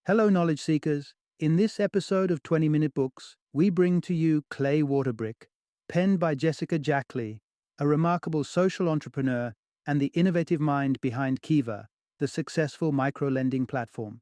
Hello, knowledge seekers. In this episode of 20-Minute Books, we bring to you Clay Waterbrick, penned by Jackley, a remarkable social entrepreneur and the innovative mind behind Kiva, the successful micro-lending platform.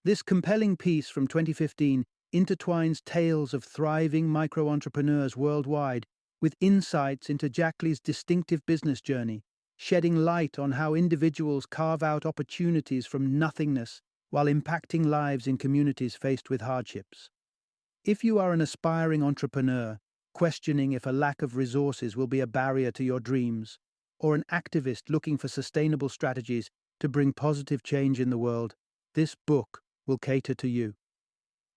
This compelling piece from 2015 intertwines tales of thriving micro-entrepreneurs worldwide with insights into Jackley's distinctive business journey, shedding light on how individuals carve out opportunities from nothingness while impacting lives in communities faced with hardships. If you are an aspiring entrepreneur, questioning if a lack of resources will be a barrier to your dreams, or an activist looking for sustainable strategies to bring positive change in the world, this book will cater to you.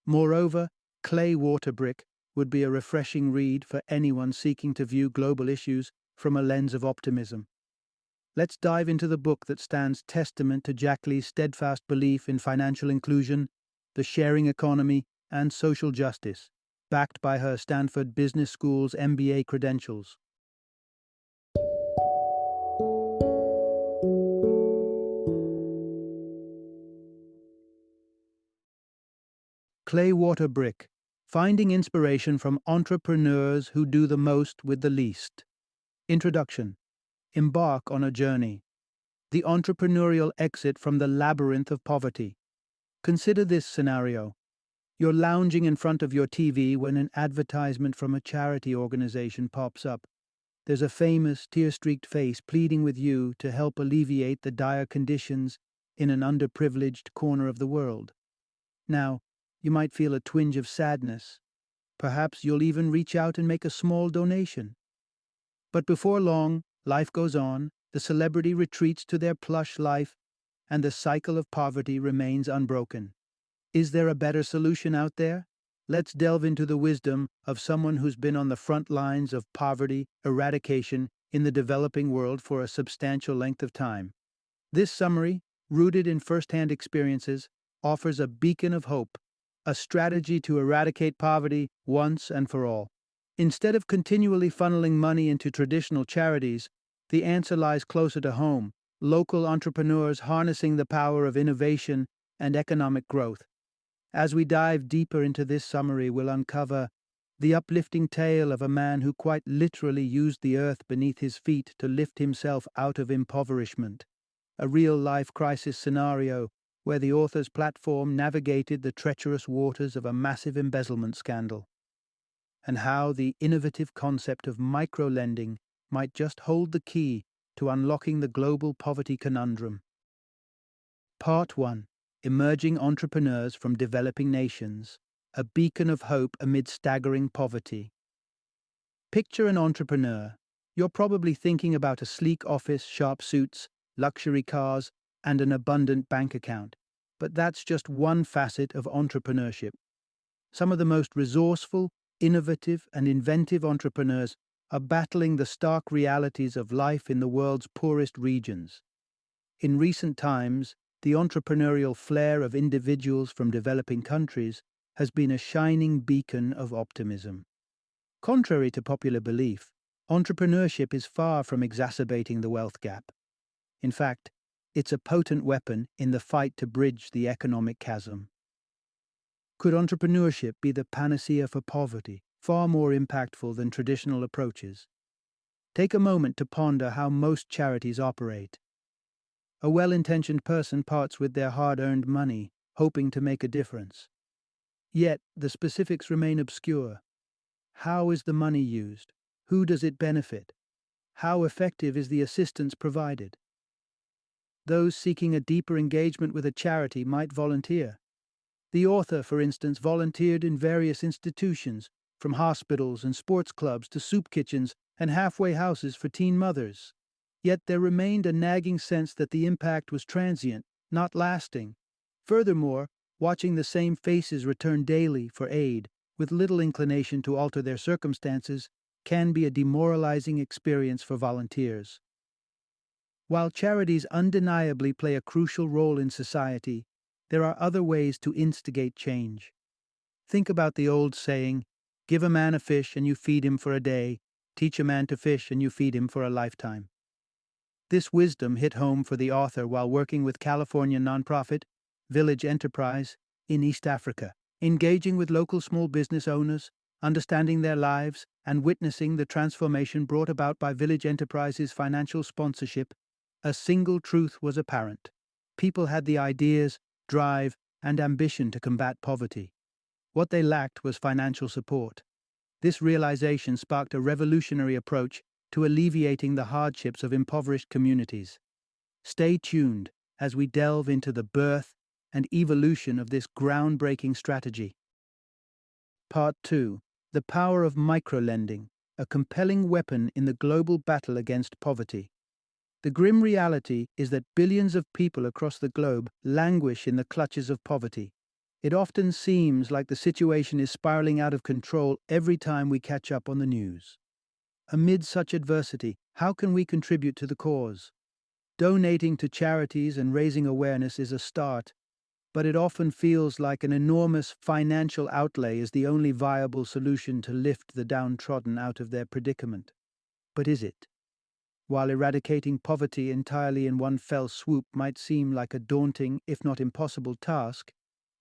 Moreover, Clay Waterbrick would be a refreshing read for anyone seeking to view global issues from a lens of optimism. Let's dive into the book that stands testament to Jackley's steadfast belief in financial inclusion, the sharing economy, and social justice, backed by her Stanford Business School's MBA credentials. Clay Waterbrick, Finding Inspiration from Entrepreneurs Who Do the Most with the Least. Introduction. Embark on a journey. The entrepreneurial exit from the labyrinth of poverty. Consider this scenario. You're lounging in front of your TV when an advertisement from a charity organization pops up. There's a famous, tear-streaked face pleading with you to help alleviate the dire conditions in an underprivileged corner of the world. Now, you might feel a twinge of sadness. Perhaps you'll even reach out and make a small donation. But before long, life goes on, the celebrity retreats to their plush life, and the cycle of poverty remains unbroken. Is there a better solution out there? Let's delve into the wisdom of someone who's been on the front lines of poverty eradication in the developing world for a substantial length of time. This summary, rooted in first-hand experiences, offers a beacon of hope, a strategy to eradicate poverty once and for all. Instead of continually funneling money into traditional charities, the answer lies closer to home, local entrepreneurs harnessing the power of innovation and economic growth. As we dive deeper into this summary, we'll uncover the uplifting tale of a man who quite literally used the earth beneath his feet to lift himself out of impoverishment, a real-life crisis scenario where the author's platform navigated the treacherous waters of a massive embezzlement scandal, and how the innovative concept of micro-lending might just hold the key to unlocking the global poverty conundrum. Part 1. Emerging Entrepreneurs from Developing Nations, a beacon of hope amid staggering poverty. Picture an entrepreneur. You're probably thinking about a sleek office, sharp suits, luxury cars, and an abundant bank account. But that's just one facet of entrepreneurship. Some of the most resourceful, innovative, and inventive entrepreneurs are battling the stark realities of life in the world's poorest regions. In recent times, the entrepreneurial flair of individuals from developing countries has been a shining beacon of optimism. Contrary to popular belief, entrepreneurship is far from exacerbating the wealth gap. In fact, it's a potent weapon in the fight to bridge the economic chasm. Could entrepreneurship be the panacea for poverty, far more impactful than traditional approaches? Take a moment to ponder how most charities operate. A well-intentioned person parts with their hard-earned money, hoping to make a difference. Yet, the specifics remain obscure. How is the money used? Who does it benefit? How effective is the assistance provided? Those seeking a deeper engagement with a charity might volunteer. The author, for instance, volunteered in various institutions, from hospitals and sports clubs to soup kitchens and halfway houses for teen mothers. Yet there remained a nagging sense that the impact was transient, not lasting. Furthermore, watching the same faces return daily for aid, with little inclination to alter their circumstances, can be a demoralizing experience for volunteers. While charities undeniably play a crucial role in society, there are other ways to instigate change. Think about the old saying, "Give a man a fish and you feed him for a day, teach a man to fish and you feed him for a lifetime." This wisdom hit home for the author while working with California nonprofit village enterprise in East Africa, engaging with local small business owners, understanding their lives, and witnessing the transformation brought about by village enterprises' financial sponsorship. A single truth was apparent. People had the ideas, drive, and ambition to combat poverty. What they lacked was financial support. This realization sparked a revolutionary approach to alleviating the hardships of impoverished communities. Stay tuned as we delve into the birth and evolution of this groundbreaking strategy. Part 2. The Power of Microlending, a compelling weapon in the global battle against poverty. The grim reality is that billions of people across the globe languish in the clutches of poverty. It often seems like the situation is spiraling out of control every time we catch up on the news. Amid such adversity, how can we contribute to the cause? Donating to charities and raising awareness is a start, but it often feels like an enormous financial outlay is the only viable solution to lift the downtrodden out of their predicament. But is it? While eradicating poverty entirely in one fell swoop might seem like a daunting, if not impossible task,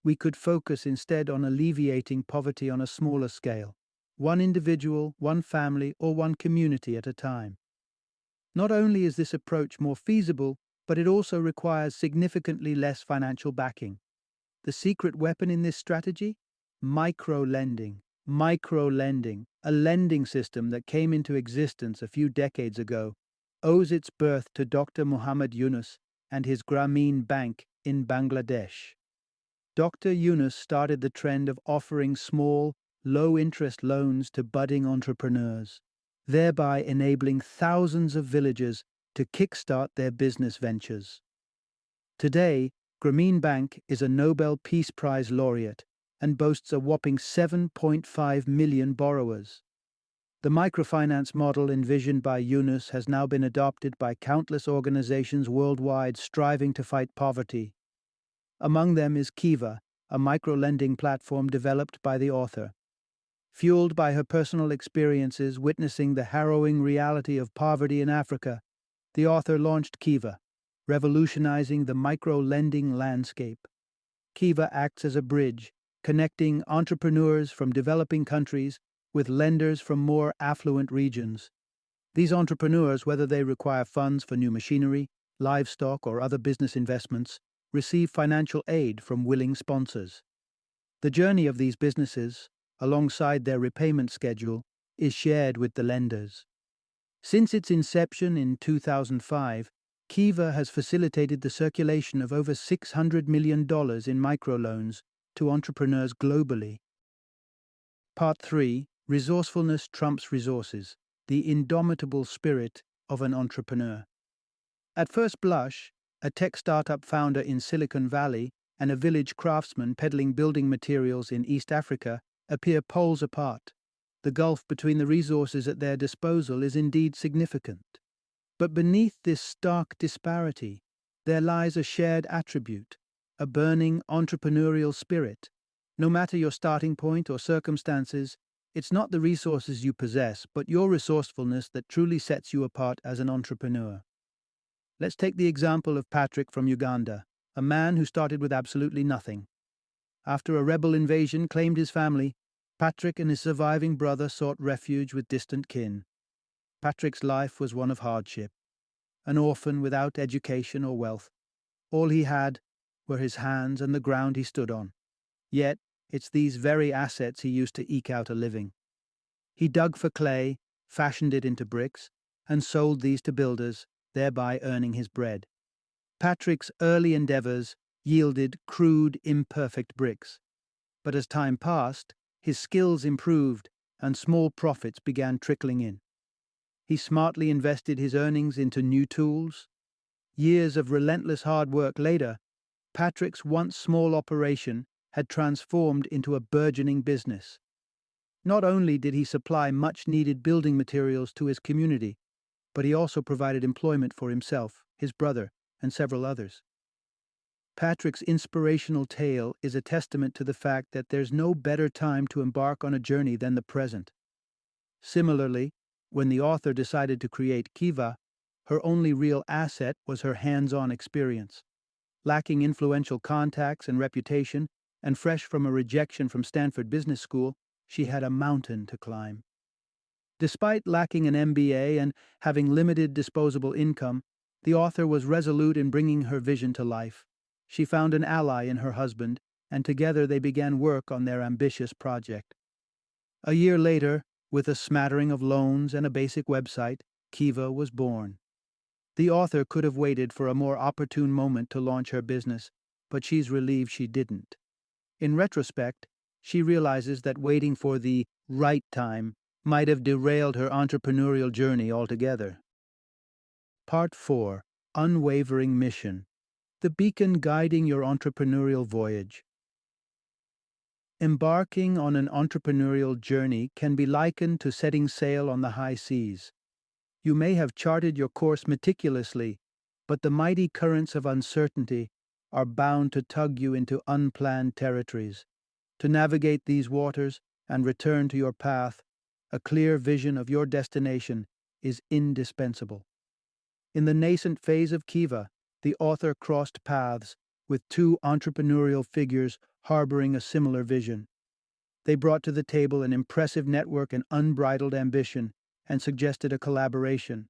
we could focus instead on alleviating poverty on a smaller scale, one individual, one family, or one community at a time. Not only is this approach more feasible, but it also requires significantly less financial backing. The secret weapon in this strategy? Microlending. Microlending, a lending system that came into existence a few decades ago, owes its birth to Dr. Muhammad Yunus and his Grameen Bank in Bangladesh. Dr. Yunus started the trend of offering small, low-interest loans to budding entrepreneurs, thereby enabling thousands of villagers to kickstart their business ventures. Today, Grameen Bank is a Nobel Peace Prize laureate and boasts a whopping 7.5 million borrowers. The microfinance model envisioned by Yunus has now been adopted by countless organizations worldwide striving to fight poverty. Among them is Kiva, a microlending platform developed by the author. Fueled by her personal experiences witnessing the harrowing reality of poverty in Africa, the author launched Kiva, revolutionizing the micro-lending landscape. Kiva acts as a bridge, connecting entrepreneurs from developing countries with lenders from more affluent regions. These entrepreneurs, whether they require funds for new machinery, livestock, or other business investments, receive financial aid from willing sponsors. The journey of these businesses, alongside their repayment schedule, is shared with the lenders. Since its inception in 2005, Kiva has facilitated the circulation of over $600 million in microloans to entrepreneurs globally. Part 3. Resourcefulness trumps resources, the indomitable spirit of an entrepreneur. At first blush, a tech startup founder in Silicon Valley and a village craftsman peddling building materials in East Africa appear poles apart. The gulf between the resources at their disposal is indeed significant. But beneath this stark disparity, there lies a shared attribute, a burning entrepreneurial spirit. No matter your starting point or circumstances, it's not the resources you possess, but your resourcefulness that truly sets you apart as an entrepreneur. Let's take the example of Patrick from Uganda, a man who started with absolutely nothing. After a rebel invasion claimed his family, Patrick and his surviving brother sought refuge with distant kin. Patrick's life was one of hardship. An orphan without education or wealth. All he had were his hands and the ground he stood on. Yet, it's these very assets he used to eke out a living. He dug for clay, fashioned it into bricks, and sold these to builders, thereby earning his bread. Patrick's early endeavors yielded crude, imperfect bricks. But as time passed, his skills improved and small profits began trickling in. He smartly invested his earnings into new tools. Years of relentless hard work later, Patrick's once small operation had transformed into a burgeoning business. Not only did he supply much-needed building materials to his community, but he also provided employment for himself, his brother, and several others. Patrick's inspirational tale is a testament to the fact that there's no better time to embark on a journey than the present. Similarly, when the author decided to create Kiva, her only real asset was her hands-on experience. Lacking influential contacts and reputation, and fresh from a rejection from Stanford Business School, she had a mountain to climb. Despite lacking an MBA and having limited disposable income, the author was resolute in bringing her vision to life. She found an ally in her husband, and together they began work on their ambitious project. A year later, with a smattering of loans and a basic website, Kiva was born. The author could have waited for a more opportune moment to launch her business, but she's relieved she didn't. In retrospect, she realizes that waiting for the right time might have derailed her entrepreneurial journey altogether. Part 4. Unwavering Mission. The beacon guiding your entrepreneurial voyage. Embarking on an entrepreneurial journey can be likened to setting sail on the high seas. You may have charted your course meticulously, but the mighty currents of uncertainty are bound to tug you into unplanned territories. To navigate these waters and return to your path, a clear vision of your destination is indispensable. In the nascent phase of Kiva, the author crossed paths with two entrepreneurial figures harboring a similar vision. They brought to the table an impressive network and unbridled ambition, and suggested a collaboration.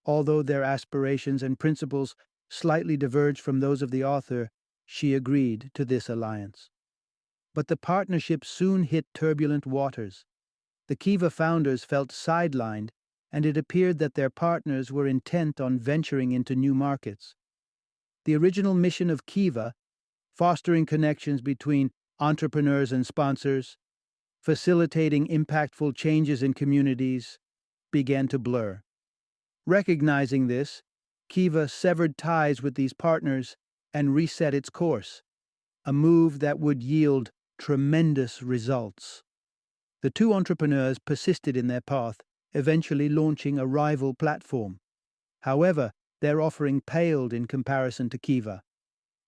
Although their aspirations and principles slightly diverged from those of the author, she agreed to this alliance. But the partnership soon hit turbulent waters. The Kiva founders felt sidelined, and it appeared that their partners were intent on venturing into new markets. The original mission of Kiva, fostering connections between entrepreneurs and sponsors, facilitating impactful changes in communities, began to blur. Recognizing this, Kiva severed ties with these partners and reset its course, a move that would yield tremendous results. The two entrepreneurs persisted in their path, eventually launching a rival platform. However, their offering paled in comparison to Kiva.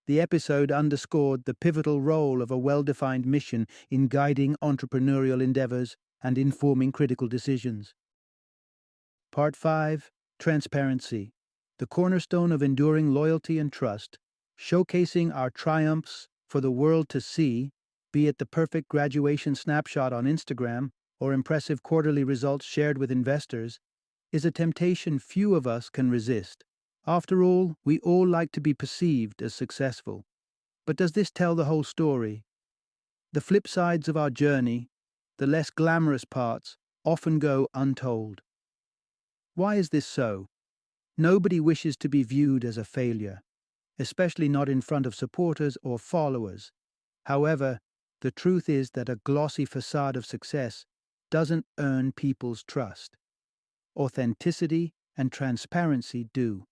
The episode underscored the pivotal role of a well-defined mission in guiding entrepreneurial endeavors and informing critical decisions. Part 5. Transparency. The cornerstone of enduring loyalty and trust, showcasing our triumphs for the world to see, be it the perfect graduation snapshot on Instagram or impressive quarterly results shared with investors, is a temptation few of us can resist. After all, we all like to be perceived as successful. But does this tell the whole story? The flip sides of our journey, the less glamorous parts, often go untold. Why is this so? Nobody wishes to be viewed as a failure, especially not in front of supporters or followers. However, the truth is that a glossy facade of success doesn't earn people's trust. Authenticity and transparency do.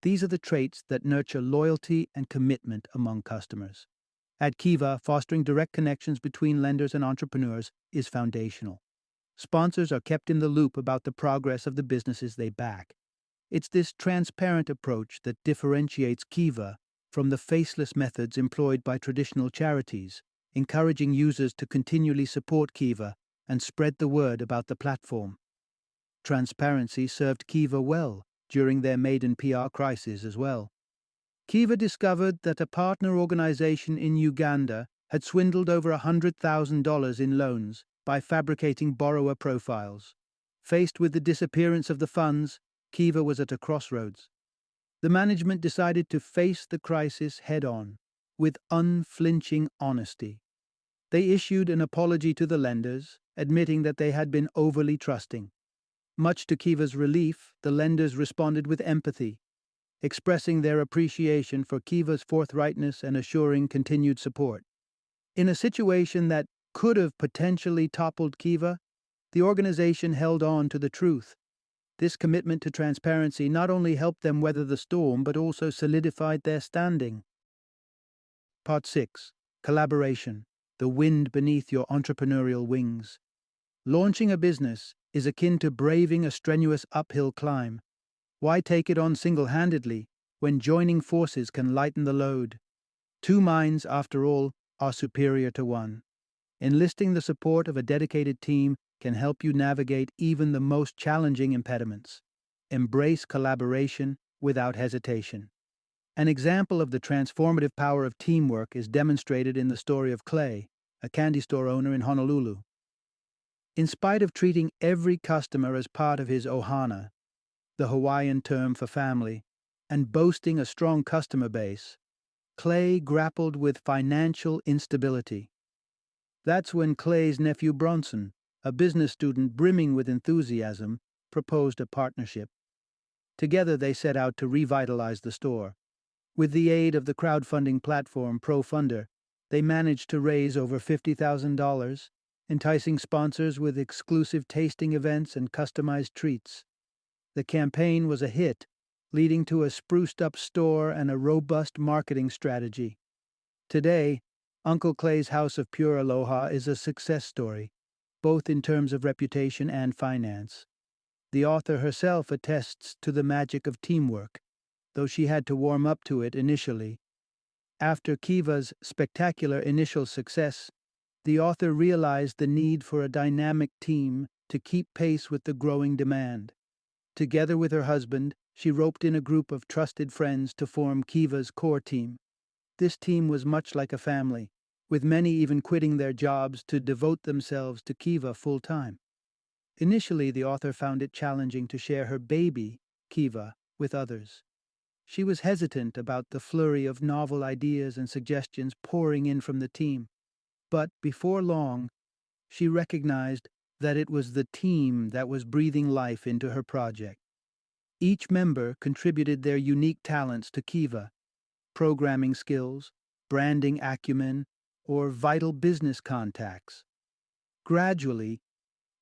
These are the traits that nurture loyalty and commitment among customers. At Kiva, fostering direct connections between lenders and entrepreneurs is foundational. Sponsors are kept in the loop about the progress of the businesses they back. It's this transparent approach that differentiates Kiva from the faceless methods employed by traditional charities, encouraging users to continually support Kiva and spread the word about the platform. Transparency served Kiva well during their maiden PR crisis as well. Kiva discovered that a partner organization in Uganda had swindled over $100,000 in loans by fabricating borrower profiles. Faced with the disappearance of the funds, Kiva was at a crossroads. The management decided to face the crisis head-on, with unflinching honesty. They issued an apology to the lenders, admitting that they had been overly trusting. Much to Kiva's relief, the lenders responded with empathy, expressing their appreciation for Kiva's forthrightness and assuring continued support. In a situation that could have potentially toppled Kiva, the organization held on to the truth. This commitment to transparency not only helped them weather the storm, but also solidified their standing. Part 6. Collaboration. The wind beneath your entrepreneurial wings. Launching a business is akin to braving a strenuous uphill climb. Why take it on single-handedly when joining forces can lighten the load? Two minds, after all, are superior to one. Enlisting the support of a dedicated team can help you navigate even the most challenging impediments. Embrace collaboration without hesitation. An example of the transformative power of teamwork is demonstrated in the story of Clay, a candy store owner in Honolulu. In spite of treating every customer as part of his ohana, the Hawaiian term for family, and boasting a strong customer base, Clay grappled with financial instability. That's when Clay's nephew Bronson, a business student brimming with enthusiasm, proposed a partnership. Together they set out to revitalize the store. With the aid of the crowdfunding platform ProFunder, they managed to raise over $50,000, enticing sponsors with exclusive tasting events and customized treats. The campaign was a hit, leading to a spruced-up store and a robust marketing strategy. Today, Uncle Clay's House of Pure Aloha is a success story, both in terms of reputation and finance. The author herself attests to the magic of teamwork, though she had to warm up to it initially. After Kiva's spectacular initial success, the author realized the need for a dynamic team to keep pace with the growing demand. Together with her husband, she roped in a group of trusted friends to form Kiva's core team. This team was much like a family, with many even quitting their jobs to devote themselves to Kiva full-time. Initially, the author found it challenging to share her baby, Kiva, with others. She was hesitant about the flurry of novel ideas and suggestions pouring in from the team. But before long, she recognized that it was the team that was breathing life into her project. Each member contributed their unique talents to Kiva: programming skills, branding acumen, or vital business contacts. Gradually,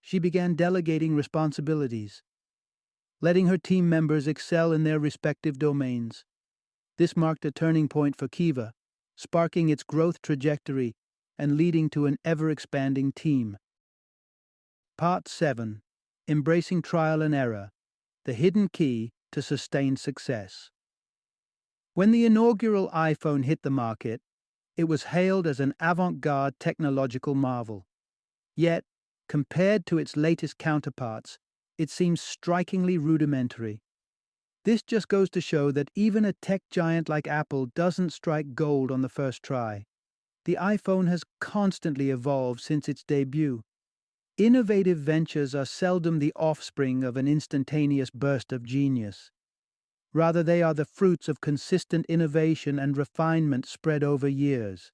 she began delegating responsibilities, letting her team members excel in their respective domains. This marked a turning point for Kiva, sparking its growth trajectory and leading to an ever-expanding team. Part 7. Embracing Trial and Error, the Hidden Key to Sustained Success. When the inaugural iPhone hit the market, it was hailed as an avant-garde technological marvel. Yet, compared to its latest counterparts, it seems strikingly rudimentary. This just goes to show that even a tech giant like Apple doesn't strike gold on the first try. The iPhone has constantly evolved since its debut. Innovative ventures are seldom the offspring of an instantaneous burst of genius. Rather, they are the fruits of consistent innovation and refinement spread over years.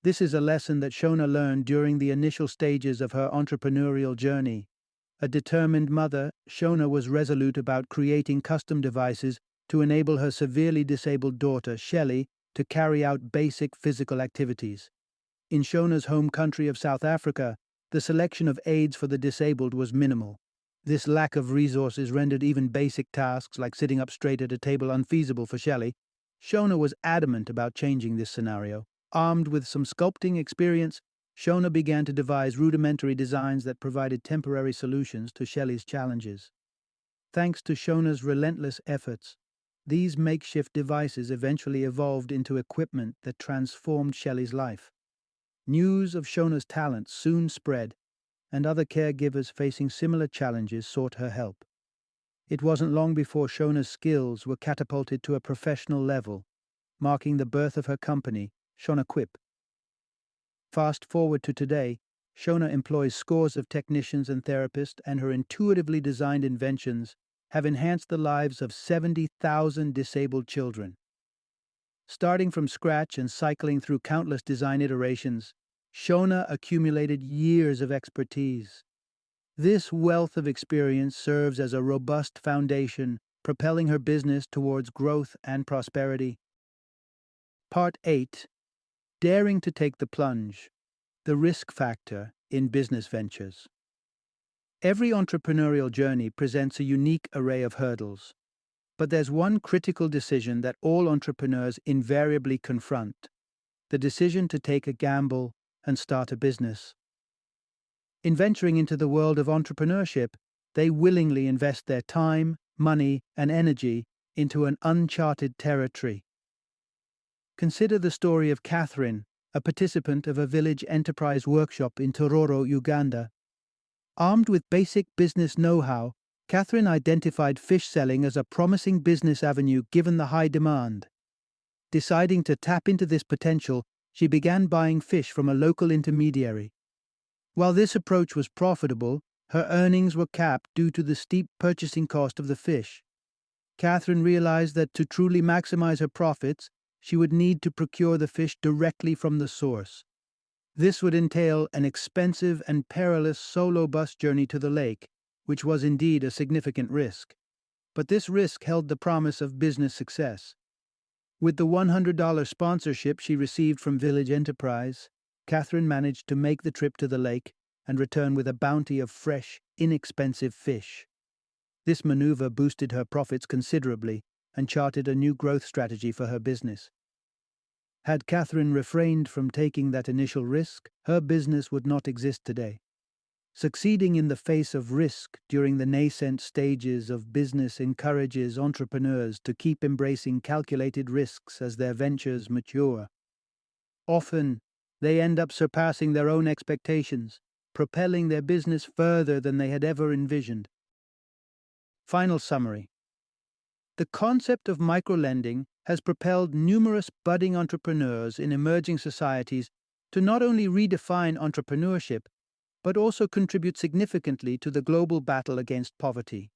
This is a lesson that Shona learned during the initial stages of her entrepreneurial journey. A determined mother, Shona was resolute about creating custom devices to enable her severely disabled daughter, Shelley, to carry out basic physical activities. In Shona's home country of South Africa, the selection of aids for the disabled was minimal. This lack of resources rendered even basic tasks like sitting up straight at a table unfeasible for Shelley. Shona was adamant about changing this scenario. Armed with some sculpting experience, Shona began to devise rudimentary designs that provided temporary solutions to Shelley's challenges. Thanks to Shona's relentless efforts, these makeshift devices eventually evolved into equipment that transformed Shelley's life. News of Shona's talent soon spread, and other caregivers facing similar challenges sought her help. It wasn't long before Shona's skills were catapulted to a professional level, marking the birth of her company, Shona Quip. Fast forward to today, Shona employs scores of technicians and therapists, and her intuitively designed inventions have enhanced the lives of 70,000 disabled children. Starting from scratch and cycling through countless design iterations, Shona accumulated years of expertise. This wealth of experience serves as a robust foundation, propelling her business towards growth and prosperity. Part 8. Daring to take the plunge, the risk factor in business ventures. Every entrepreneurial journey presents a unique array of hurdles, but there's one critical decision that all entrepreneurs invariably confront: the decision to take a gamble and start a business. In venturing into the world of entrepreneurship, they willingly invest their time, money, and energy into an uncharted territory. Consider the story of Catherine, a participant of a village enterprise workshop in Tororo, Uganda. Armed with basic business know-how, Catherine identified fish selling as a promising business avenue given the high demand. Deciding to tap into this potential, she began buying fish from a local intermediary. While this approach was profitable, her earnings were capped due to the steep purchasing cost of the fish. Catherine realized that to truly maximize her profits, she would need to procure the fish directly from the source. This would entail an expensive and perilous solo bus journey to the lake, which was indeed a significant risk. But this risk held the promise of business success. With the $100 sponsorship she received from Village Enterprise, Catherine managed to make the trip to the lake and return with a bounty of fresh, inexpensive fish. This maneuver boosted her profits considerably and charted a new growth strategy for her business. Had Catherine refrained from taking that initial risk, her business would not exist today. Succeeding in the face of risk during the nascent stages of business encourages entrepreneurs to keep embracing calculated risks as their ventures mature. Often, they end up surpassing their own expectations, propelling their business further than they had ever envisioned. Final summary. The concept of microlending has propelled numerous budding entrepreneurs in emerging societies to not only redefine entrepreneurship, but also contribute significantly to the global battle against poverty.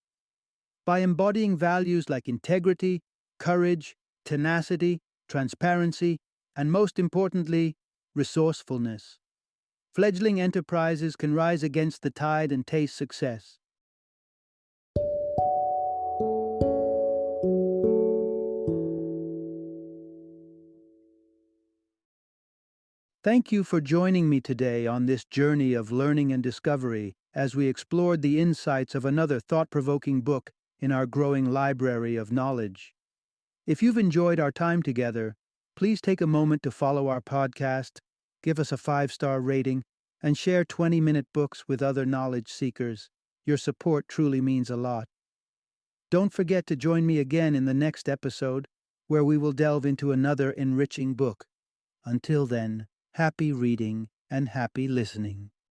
By embodying values like integrity, courage, tenacity, transparency, and most importantly, resourcefulness, fledgling enterprises can rise against the tide and taste success. Thank you for joining me today on this journey of learning and discovery as we explored the insights of another thought-provoking book in our growing library of knowledge. If you've enjoyed our time together, please take a moment to follow our podcast, give us a 5-star rating, and share 20-minute books with other knowledge seekers. Your support truly means a lot. Don't forget to join me again in the next episode, where we will delve into another enriching book. Until then, happy reading and happy listening.